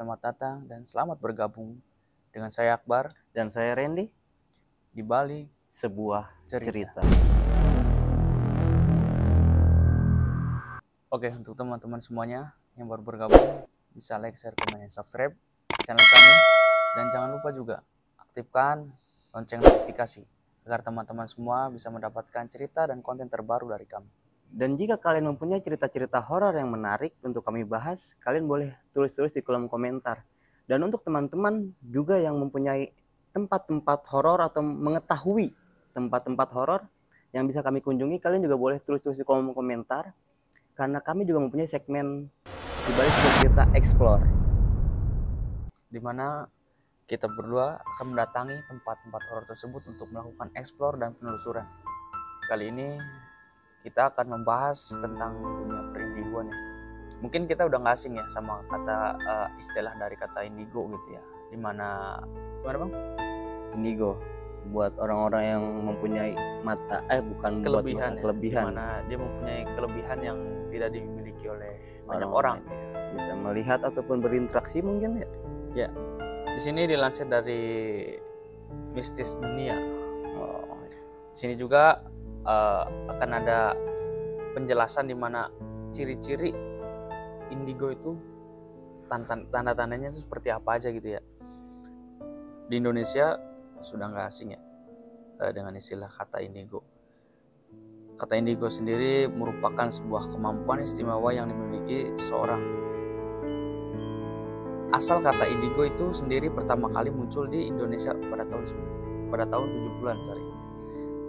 Selamat datang dan selamat bergabung dengan saya Akbar Dan saya Randy, di Bali sebuah cerita. Oke, untuk teman-teman semuanya yang baru bergabung, bisa like, share, komen, dan subscribe channel kami. Dan jangan lupa juga aktifkan lonceng notifikasi agar teman-teman semua bisa mendapatkan cerita dan konten terbaru dari kami. Dan jika kalian mempunyai cerita-cerita horor yang menarik untuk kami bahas, kalian boleh tulis-tulis di kolom komentar. Dan untuk teman-teman juga yang mempunyai tempat-tempat horor atau mengetahui tempat-tempat horor yang bisa kami kunjungi, kalian juga boleh tulis-tulis di kolom komentar. Karena kami juga mempunyai segmen di balik sebuah cerita explore, di mana kita berdua akan mendatangi tempat-tempat horor tersebut untuk melakukan explore dan penelusuran. Kali ini kita akan membahas tentang dunia perindigoan ya. Mungkin kita udah nggak asing ya sama kata istilah dari kata indigo gitu ya. Gimana Bang? indigo. Buat orang-orang yang mempunyai mata, Kelebihan kelebihan. Dimana dia mempunyai kelebihan yang tidak dimiliki oleh banyak Orang-orang orang. bisa melihat ataupun berinteraksi mungkin ya. Ya, di sini dilansir dari Mistis Dunia. Di sini juga akan ada penjelasan di mana ciri-ciri indigo itu tanda-tandanya itu seperti apa aja gitu ya. Di Indonesia sudah nggak asing ya dengan istilah kata indigo. Kata indigo sendiri merupakan sebuah kemampuan istimewa yang dimiliki seorang. Asal kata indigo itu sendiri pertama kali muncul di Indonesia pada tahun 70-an, sorry.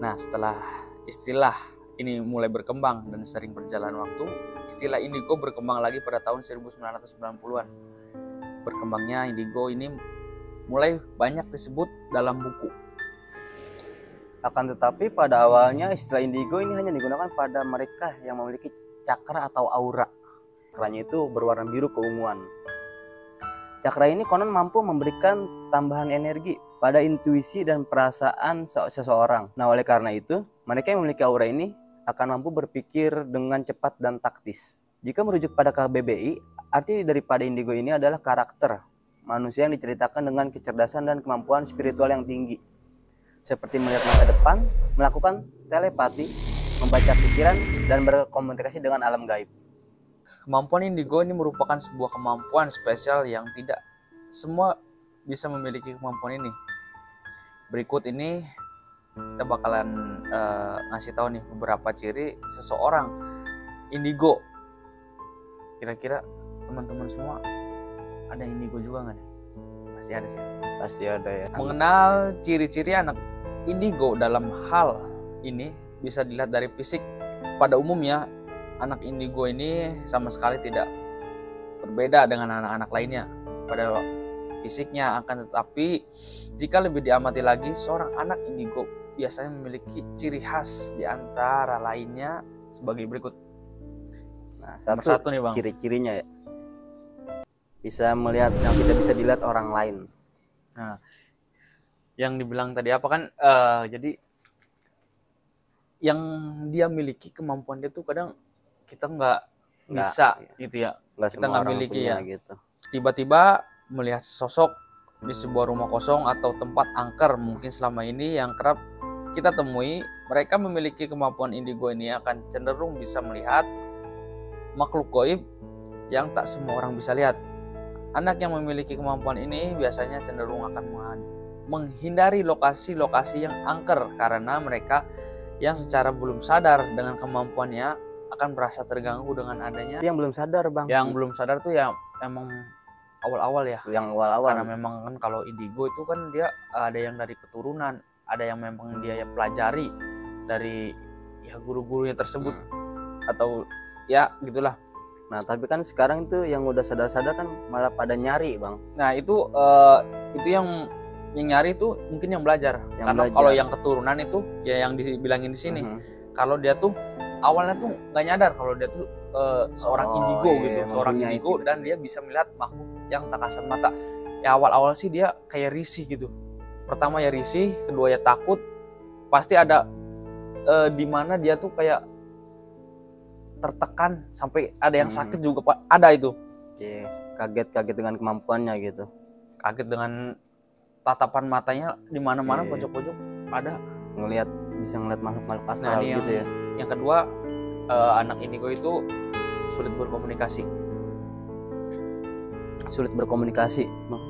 Nah, setelah istilah ini mulai berkembang dan sering berjalan waktu, istilah indigo berkembang lagi pada tahun 1990-an. Berkembangnya indigo ini mulai banyak disebut dalam buku. Akan tetapi pada awalnya istilah indigo ini hanya digunakan pada mereka yang memiliki cakra atau aura. Cakranya itu berwarna biru keunguan. Cakra ini konon mampu memberikan tambahan energi pada intuisi dan perasaan seseorang. Nah, oleh karena itu, mereka yang memiliki aura ini akan mampu berpikir dengan cepat dan taktis. Jika merujuk pada KBBI, arti daripada indigo ini adalah karakter manusia yang diceritakan dengan kecerdasan dan kemampuan spiritual yang tinggi. Seperti melihat masa depan, melakukan telepati, membaca pikiran, dan berkomunikasi dengan alam gaib. Kemampuan indigo ini merupakan sebuah kemampuan spesial yang tidak semua bisa memiliki kemampuan ini. Berikut ini kita bakalan ngasih tahu nih beberapa ciri seseorang indigo. Kira-kira teman-teman semua ada indigo juga nggak nih? Pasti ada sih. Pasti ada ya. Mengenal ciri-ciri anak indigo dalam hal ini bisa dilihat dari fisik. Pada umumnya anak indigo ini sama sekali tidak berbeda dengan anak-anak lainnya pada fisiknya, akan tetapi jika lebih diamati lagi, seorang anak indigo biasanya memiliki ciri khas di antara lainnya sebagai berikut. Nah, satu nih Bang, ciri-cirinya ya, bisa melihat yang tidak bisa dilihat orang lain. Nah, yang dibilang tadi apa kan, jadi yang dia miliki kemampuan dia tuh kadang kita nggak bisa gitu ya, kita nggak miliki ya gitu. Tiba-tiba melihat sosok di sebuah rumah kosong atau tempat angker mungkin selama ini yang kerap kita temui, mereka memiliki kemampuan indigo ini akan cenderung bisa melihat makhluk gaib yang tak semua orang bisa lihat. Anak yang memiliki kemampuan ini biasanya cenderung akan menghindari lokasi-lokasi yang angker karena mereka yang secara belum sadar dengan kemampuannya akan merasa terganggu dengan adanya. Yang belum sadar Bang. Yang belum sadar tuh ya emang awal-awal ya. Yang awal-awal. Karena memang kan kalau indigo itu kan dia ada yang dari keturunan, ada yang memang dia pelajari dari ya guru-gurunya tersebut atau ya gitulah. Nah, tapi kan sekarang itu yang udah sadar-sadar kan malah pada nyari Bang. Nah, itu yang nyari tuh mungkin yang belajar. Karena kalau yang keturunan itu ya yang dibilangin di sini. Kalau dia tuh awalnya tuh nggak nyadar kalau dia tuh seorang indigo gitu, seorang indigo itu. Dan dia bisa melihat makhluk yang tak kasat mata. Ya awal-awal sih dia kayak risih gitu. Pertama ya risih, kedua ya takut. Pasti ada di mana dia tuh kayak tertekan sampai ada yang sakit juga Pak, ada itu. Oke. kaget dengan kemampuannya gitu. Kaget dengan tatapan matanya di mana-mana, Iya. pojok-pojok ada. Bisa ngeliat makhluk-makhluk Nah, astral ini gitu ya. yang kedua, anak indigo itu sulit berkomunikasi. Sulit berkomunikasi, Bang.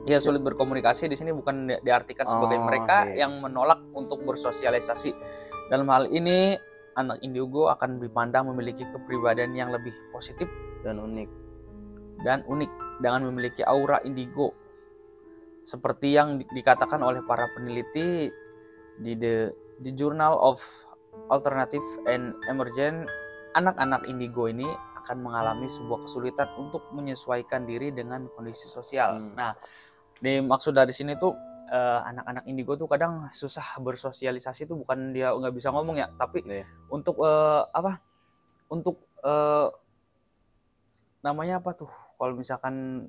Ya, sulit berkomunikasi di sini bukan diartikan sebagai mereka iya. yang menolak untuk bersosialisasi. Dalam hal ini, anak indigo akan dipandang memiliki kepribadian yang lebih positif Dan unik. dengan memiliki aura indigo. Seperti yang dikatakan oleh para peneliti di The Journal of Alternative and Emergent, anak-anak indigo ini akan mengalami sebuah kesulitan untuk menyesuaikan diri dengan kondisi sosial. Nah, dimaksud dari sini tuh anak-anak indigo tuh kadang susah bersosialisasi tuh bukan dia nggak bisa ngomong ya, tapi untuk untuk namanya apa tuh? Kalau misalkan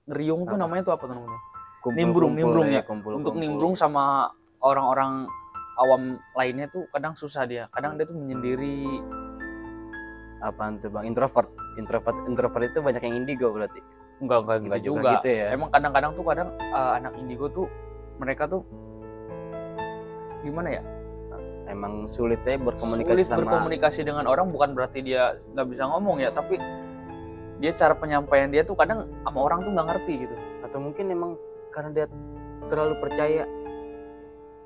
ngeriung tuh namanya tuh apa tuh namanya? Nimbrung ya. Untuk nimbrung sama orang-orang awam lainnya tuh kadang susah dia. Kadang dia tuh menyendiri. Apaan tuh Bang? Introvert itu banyak yang indigo berarti. Enggak gitu juga. Gitu ya? Emang kadang-kadang tuh anak indigo tuh mereka tuh gimana ya? Emang sulitnya Sulit berkomunikasi dengan orang, bukan berarti dia nggak bisa ngomong ya, tapi dia cara penyampaian dia tuh kadang sama orang tuh nggak ngerti gitu. Atau mungkin emang karena dia terlalu percaya,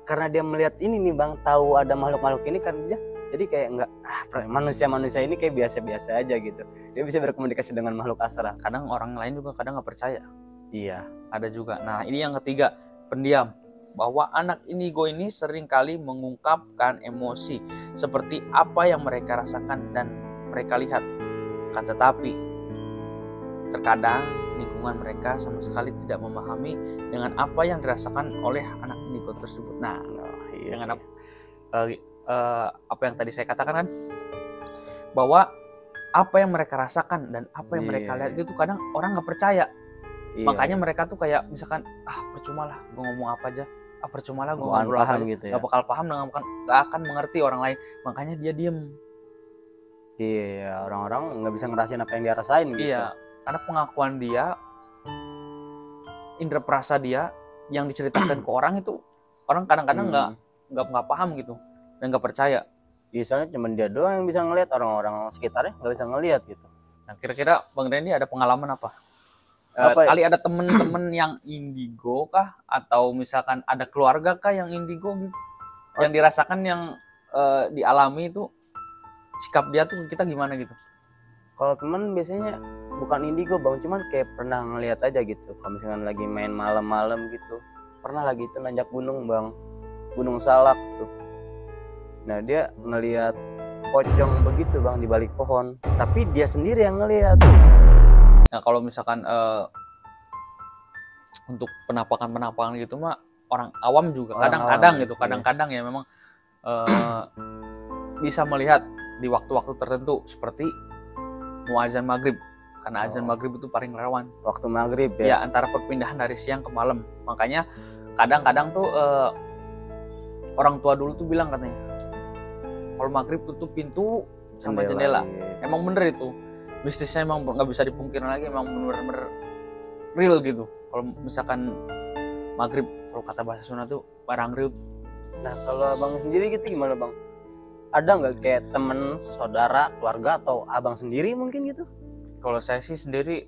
karena dia melihat ini nih Bang, tahu ada makhluk-makhluk ini, karena dia jadi kayak nggak manusia ini kayak biasa-biasa aja gitu. Dia bisa berkomunikasi dengan makhluk astral. Kadang orang lain juga kadang nggak percaya. Iya. Ada juga. Nah, ini yang ketiga, pendiam. Bahwa anak indigo ini seringkali mengungkapkan emosi seperti apa yang mereka rasakan dan mereka lihat. Akan tetapi terkadang lingkungan mereka sama sekali tidak memahami dengan apa yang dirasakan oleh anak indigo tersebut. Nah, dengan apa yang tadi saya katakan kan, bahwa apa yang mereka rasakan dan apa yang mereka lihat itu kadang orang nggak percaya. Makanya mereka tuh kayak misalkan percuma lah gue ngomong apa aja, percuma lah gue ngobrol apa aja, gitu ya. Gak bakal paham dan gak akan mengerti orang lain, makanya dia diem. Iya, orang-orang nggak bisa ngerasain apa yang dia rasain gitu. Iya, karena pengakuan dia, indera perasa dia yang diceritakan ke orang itu, orang kadang-kadang nggak paham gitu dan nggak percaya. Misalnya cuma dia doang yang bisa ngelihat, orang-orang sekitarnya nggak bisa ngelihat gitu. Nah, kira-kira Bang Randy ada pengalaman apa? Kali ada temen-temen yang indigo kah? Atau misalkan ada keluarga kah yang indigo gitu? Yang dirasakan, yang dialami itu, sikap dia tuh kita gimana gitu? Kalau temen biasanya bukan indigo Bang, cuman kayak pernah ngelihat aja gitu. Kalau misalkan lagi main malam-malam gitu, pernah lagi itu nanjak gunung Bang, Gunung Salak tuh. Nah dia ngelihat pocong begitu Bang di balik pohon, tapi dia sendiri yang ngelihat. Nah kalau misalkan untuk penampakan gitu mah orang awam juga kadang-kadang gitu, kadang-kadang ya memang bisa melihat di waktu-waktu tertentu seperti mau azan maghrib, karena azan maghrib itu paling rawan waktu maghrib ya, antara perpindahan dari siang ke malam. Makanya kadang-kadang tuh orang tua dulu tuh bilang katanya kalau maghrib tutup pintu sama jendela. Emang bener itu, bisnisnya emang nggak bisa dipungkiri lagi, emang bener-bener real gitu. Kalau misalkan maghrib, kalau kata bahasa Sunda tuh barang real. Nah kalau abang sendiri gitu gimana Bang? Ada nggak kayak temen, saudara, keluarga, atau abang sendiri mungkin gitu? Kalau saya sih sendiri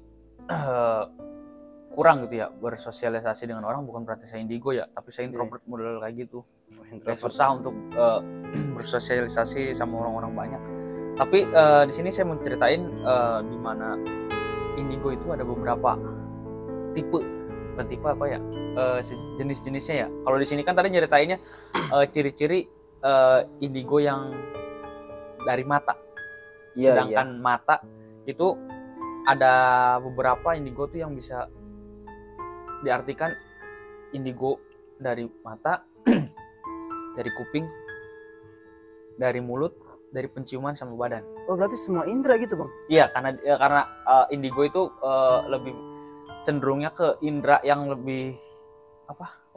kurang gitu ya bersosialisasi dengan orang. Bukan berarti saya indigo ya, tapi saya introvert model kayak gitu. Kayak susah untuk bersosialisasi sama orang-orang banyak. Tapi di sini saya mau ceritain di mana indigo itu ada beberapa tipe. Bukan tipe apa ya? Jenis-jenisnya ya. Kalau di sini kan tadi nyeritainnya ciri-ciri indigo yang dari mata. Sedangkan mata itu ada beberapa indigo tuh yang bisa diartikan indigo dari mata, dari kuping, dari mulut, dari penciuman sama badan. Oh berarti semua indera gitu Bang? Iya, karena indigo itu lebih cenderungnya ke indera yang lebih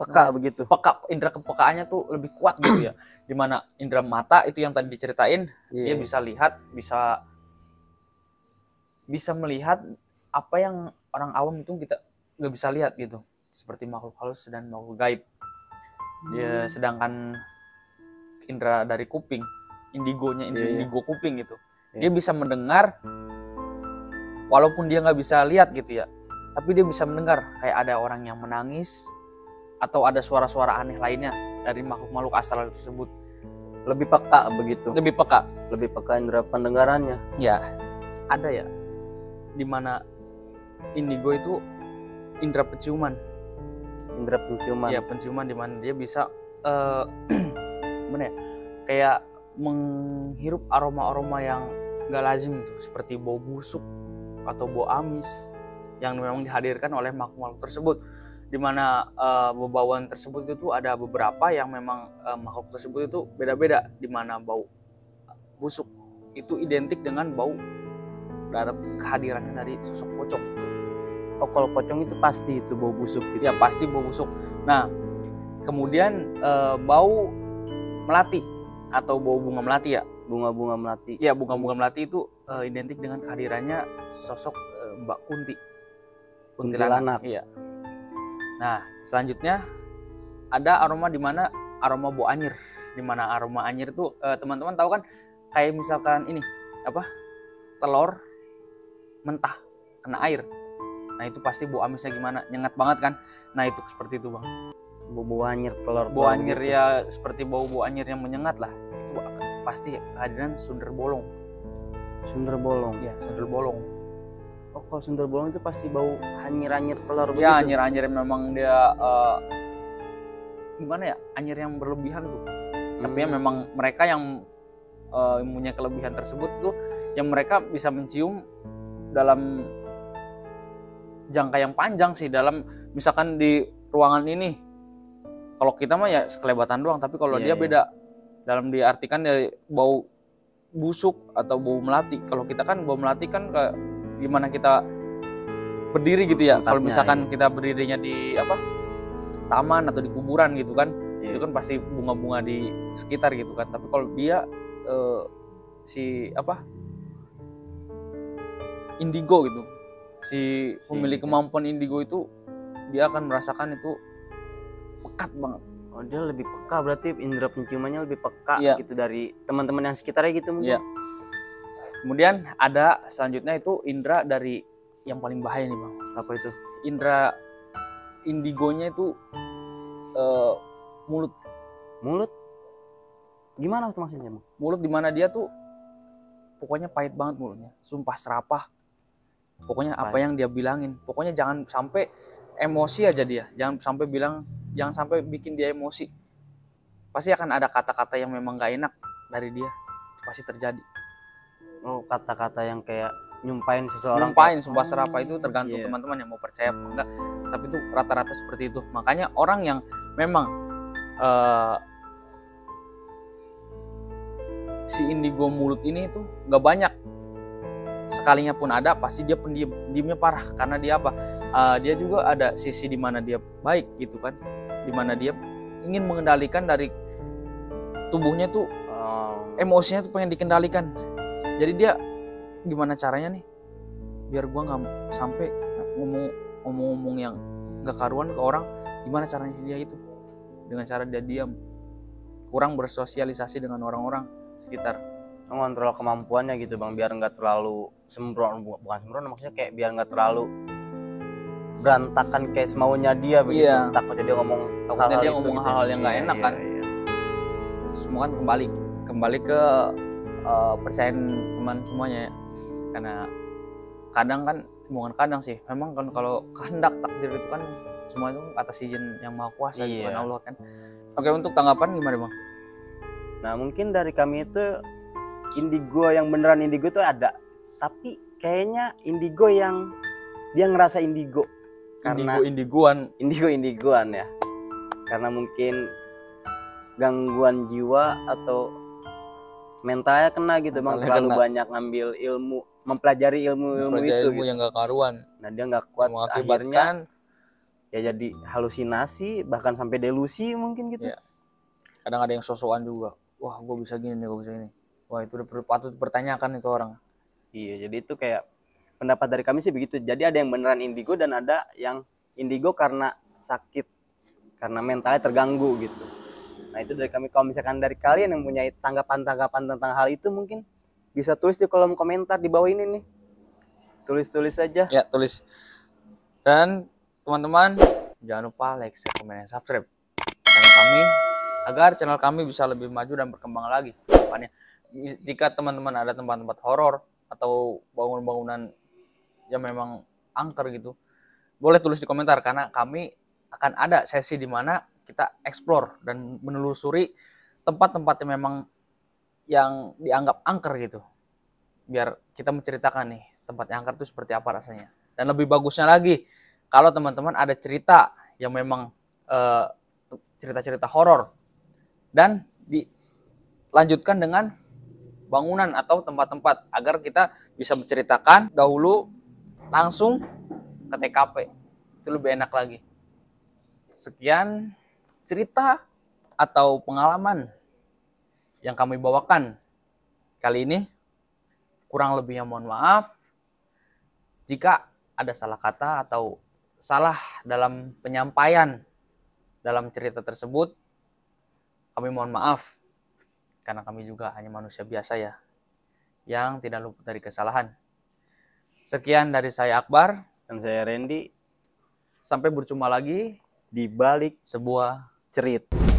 peka begitu. Peka, indera kepekaannya tuh lebih kuat gitu ya. Dimana indera mata itu yang tadi diceritain, dia bisa lihat, bisa melihat apa yang orang awam itu kita nggak bisa lihat gitu, seperti makhluk halus dan makhluk gaib. Dia sedangkan indera dari kuping, indigonya indigo kuping gitu, dia bisa mendengar walaupun dia nggak bisa lihat gitu ya, tapi dia bisa mendengar kayak ada orang yang menangis atau ada suara-suara aneh lainnya dari makhluk-makhluk astral tersebut. Lebih peka begitu. Lebih peka. Lebih peka indera pendengarannya. Ya, ada ya dimana indigo itu indera penciuman. Indera penciuman. Ya, penciuman dimana dia bisa mana ya, kayak menghirup aroma-aroma yang gak lazim tuh, seperti bau busuk atau bau amis yang memang dihadirkan oleh makhluk-makhluk tersebut, dimana bau-bauan tersebut itu ada beberapa yang memang makhluk tersebut itu beda-beda, dimana bau busuk itu identik dengan bau dari kehadirannya dari sosok pocong. Oh, kalau pocong itu pasti itu bau busuk gitu. Ya, pasti bau busuk. Nah, kemudian bau melati atau bau bunga melati ya. Bunga-bunga melati. Ya, bunga-bunga melati itu identik dengan kehadirannya sosok Mbak Kunti. Kuntilanak. Iya. Nah, selanjutnya ada aroma di mana aroma bau anyir. Di mana aroma anyir itu teman-teman tahu kan, kayak misalkan ini apa? Telur mentah kena air. Nah, itu pasti bau amisnya gimana? Nyengat banget kan? Nah, itu seperti itu, Bang. Bau anyir telur. Bau anyir gitu. Ya seperti bau anyir yang menyengat lah. Itu pasti kehadiran sundel bolong. Sundel bolong. Ya, sundel bolong. Oh, kalau sundel bolong itu pasti bau anyir-anyir telur begitu. Ya, anyir-anyir memang dia gimana ya? Anyir yang berlebihan tuh. Tapi ya memang mereka yang punya kelebihan tersebut itu yang mereka bisa mencium dalam jangka yang panjang sih, dalam misalkan di ruangan ini. Kalau kita mah ya sekelebatan doang, tapi kalau dia beda. Dalam diartikan dari bau busuk atau bau melati. Kalau kita kan bau melati kan kayak gimana kita berdiri gitu ya. Kalau misalkan kita berdirinya di apa? Taman atau di kuburan gitu kan. Itu kan pasti bunga-bunga di sekitar gitu kan. Tapi kalau dia si apa? Indigo gitu. Si pemilik kemampuan indigo itu dia akan merasakan itu pekat banget. Oh, dia lebih peka, berarti indera penciumannya lebih peka gitu dari teman-teman yang sekitarnya gitu mungkin. Kemudian ada selanjutnya itu indera dari yang paling bahaya nih, Bang. Apa itu? Indera indigonya itu mulut. Mulut? Gimana tuh maksudnya, Bang? Mulut dimana dia tuh pokoknya pahit banget mulutnya, sumpah serapah. Pokoknya apa yang dia bilangin, pokoknya jangan sampai emosi aja dia, jangan sampai bikin dia emosi. Pasti akan ada kata-kata yang memang gak enak dari dia, itu pasti terjadi. Oh, kata-kata yang kayak nyumpain seseorang. Nyumpain, sumpah serapah itu tergantung teman-teman yang mau percaya apa enggak. Tapi itu rata-rata seperti itu. Makanya orang yang memang si indigo mulut ini tuh gak banyak. Sekalinya pun ada, pasti dia pendiamnya parah. Karena dia apa? Dia juga ada sisi di mana dia baik gitu kan. Di mana dia ingin mengendalikan dari tubuhnya tuh, emosinya tuh pengen dikendalikan. Jadi dia gimana caranya nih biar gua nggak sampai ngomong yang nggak karuan ke orang. Gimana caranya dia itu? Dengan cara dia diam, kurang bersosialisasi dengan orang-orang sekitar. Mengontrol kemampuannya gitu, Bang, biar nggak terlalu sembrono, bukan sembrono maksudnya, kayak biar nggak terlalu berantakan kayak semaunya dia begitu. Takutnya dia ngomong hal-hal yang nggak enak kan. Semua kan kembali ke percayaan teman semuanya ya. Karena kadang kan, bukan kadang sih, memang kan kalau kehendak takdir itu kan semua itu atas izin yang maha kuasa, Tuhan Allah kan. Oke, untuk tanggapan gimana, Bang? Nah, mungkin dari kami itu indigo yang beneran indigo tuh ada, tapi kayaknya indigo yang dia ngerasa indigo. Karena indigoan ya, karena mungkin gangguan jiwa atau mentalnya kena gitu, Bang, terlalu banyak ngambil ilmu, mempelajari ilmu itu yang gak karuan. Nah, dia nggak kuat, akhirnya ya jadi halusinasi, bahkan sampai delusi mungkin gitu. Kadang ada yang sosokan juga, wah gue bisa gini nih, gue bisa ini. Wah, itu udah patut dipertanyakan itu orang. Iya, jadi itu kayak pendapat dari kami sih begitu. Jadi ada yang beneran indigo dan ada yang indigo karena sakit, karena mentalnya terganggu gitu. Nah itu dari kami. Kalau misalkan dari kalian yang punya tanggapan-tanggapan tentang hal itu, mungkin bisa tulis di kolom komentar di bawah ini nih. Tulis-tulis saja. Ya, tulis. Dan teman-teman jangan lupa like, share, komen, dan subscribe channel kami agar channel kami bisa lebih maju dan berkembang lagi ke depannya. Jika teman-teman ada tempat-tempat horor atau bangunan-bangunan yang memang angker gitu, boleh tulis di komentar, karena kami akan ada sesi di mana kita explore dan menelusuri tempat-tempat yang memang yang dianggap angker gitu. Biar kita menceritakan nih tempat yang angker itu seperti apa rasanya. Dan lebih bagusnya lagi, kalau teman-teman ada cerita yang memang cerita-cerita horor dan dilanjutkan dengan bangunan atau tempat-tempat, agar kita bisa menceritakan dahulu langsung ke TKP. Itu lebih enak lagi. Sekian cerita atau pengalaman yang kami bawakan kali ini. Kurang lebihnya mohon maaf. Jika ada salah kata atau salah dalam penyampaian dalam cerita tersebut, kami mohon maaf. Karena kami juga hanya manusia biasa ya, yang tidak luput dari kesalahan. Sekian dari saya Akbar. Dan saya Randy. Sampai berjumpa lagi Di balik sebuah cerita.